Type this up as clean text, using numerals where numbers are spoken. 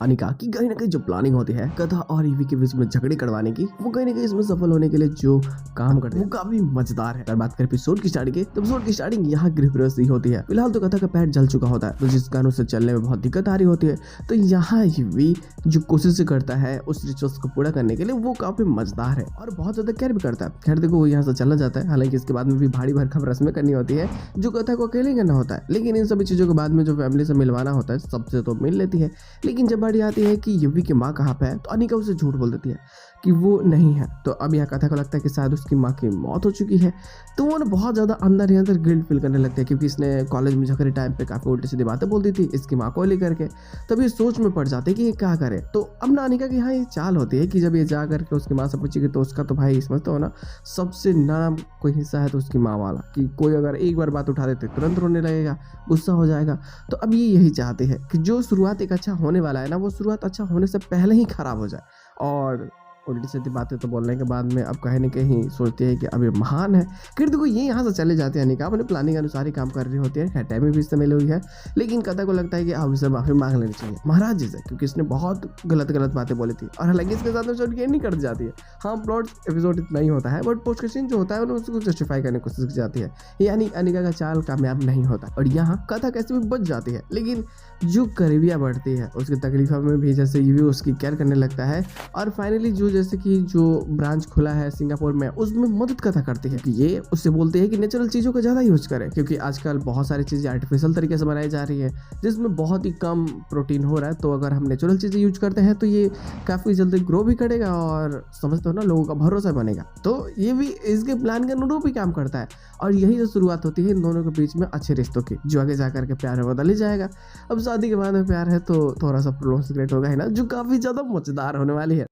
अनिका की कहीं ना कहीं जो प्लानिंग होती है कथा और ईवी के बीच में झगड़े करवाने की, वो कहीं ना कहीं इसमें सफल होने के लिए जो काम करते हैं वो काफी मजेदार है। अगर बात करें एपिसोड की स्टार्टिंग की, तो एपिसोड की स्टार्टिंग यहाँ गृह प्रवेश ही होती है। फिलहाल तो कथा का पैर जल चुका होता है, तो जिस कारण उसे चलने में बहुत दिक्कत आ रही होती है। तो यहाँ ईवी जो कोशिश करता है उस रिचुअल्स को पूरा करने के लिए, वो काफी मजेदार है और बहुत ज्यादा केयर भी करता है। खैर देखो, वो यहाँ से चला जाता है, हालांकि इसके बाद में भी भारी भरकम रस्में करनी होती है जो कथा को अकेले करना होता है। लेकिन इन सभी चीजों के बाद में जो फैमिली से मिलवाना होता है सबसे तो मिल लेती है। लेकिन जब बारी आती है कि यूवी की माँ कहाँ पे है, तो अनिका उसे झूठ बोल देती है कि वो नहीं है। तो अब यह कथा को लगता है कि शायद उसकी माँ की मौत हो चुकी है। तो वो बहुत ज़्यादा अंदर ही अंदर गिल्ट फील करने लगते हैं, क्योंकि इसने कॉलेज में जाकर टाइम पे काफ़ी उल्टी सीधी बातें बोल दी थी इसकी माँ को लेकर के। तब ये सोच में पड़ जाते हैं कि ये क्या करे। तो अब ना अनिका की यहाँ ये चाल होती है कि जब ये जा करके उसकी माँ से पूछेगी, तो उसका तो भाई समझते हो ना, सबसे नरम कोई हिस्सा है तो उसकी माँ वाला, कि कोई अगर एक बार बात उठा देते तुरंत रोने लगेगा, गुस्सा हो जाएगा। तो अब ये यही चाहते हैं कि जो शुरुआत एक अच्छा होने वाला है ना, वो शुरुआत अच्छा होने से पहले ही खराब हो जाए। और उल्टी सीधी बातें तो बोलने के बाद में अब कहीं ना कहीं सोचती है कि अब ये महान है। फिर देखो ये यहाँ से चले जाते हैं, अनिका अपने प्लानिंग के अनुसार ही काम कर रही होती है। टाइम में भी इससे मिली हुई है, लेकिन कथा को लगता है कि अब इसे माफी मांग लेनी चाहिए महाराज जी से, क्योंकि इसने बहुत गलत बातें बोली थी। और हालांकि इसके साथ एपिसोड की नहीं कर जाती है। हाँ, प्लॉट एपिसोड इतना ही होता है, बट पोस्ट सीन जो होता है उसको जस्टिफाई करने की कोशिश की जाती है। यानी अनिका का चाल कामयाब नहीं होता और यहाँ कथा कैसे भी बच जाती है। लेकिन जो करीबियाँ बढ़ती है उसकी तकलीफों में भी जैसे यूवी उसकी केयर करने लगता है। और फाइनली जो जैसे कि जो ब्रांच खुला है सिंगापुर में, उसमें मदद कथा करती है कि ये उससे बोलते हैं कि नेचुरल चीज़ों का ज़्यादा यूज करें, क्योंकि आजकल बहुत सारी चीज़ें आर्टिफिशियल तरीके से बनाई जा रही है जिसमें बहुत ही कम प्रोटीन हो रहा है। तो अगर हम नेचुरल चीज़ें यूज करते हैं तो ये काफ़ी जल्दी ग्रो भी करेगा और समझते हो ना, लोगों का भरोसा बनेगा। तो ये भी इसके प्लान के अनुरूप ही काम करता है। और यही जो शुरुआत होती है इन दोनों के बीच में अच्छे रिश्तों की, जो आगे जाकर के प्यार में बदल ही जाएगा। अब शादी के बाद में प्यार है तो थोड़ा सा प्रॉब्लम क्रिएट होगा ही ना, जो काफ़ी ज़्यादा मजेदार होने वाली है।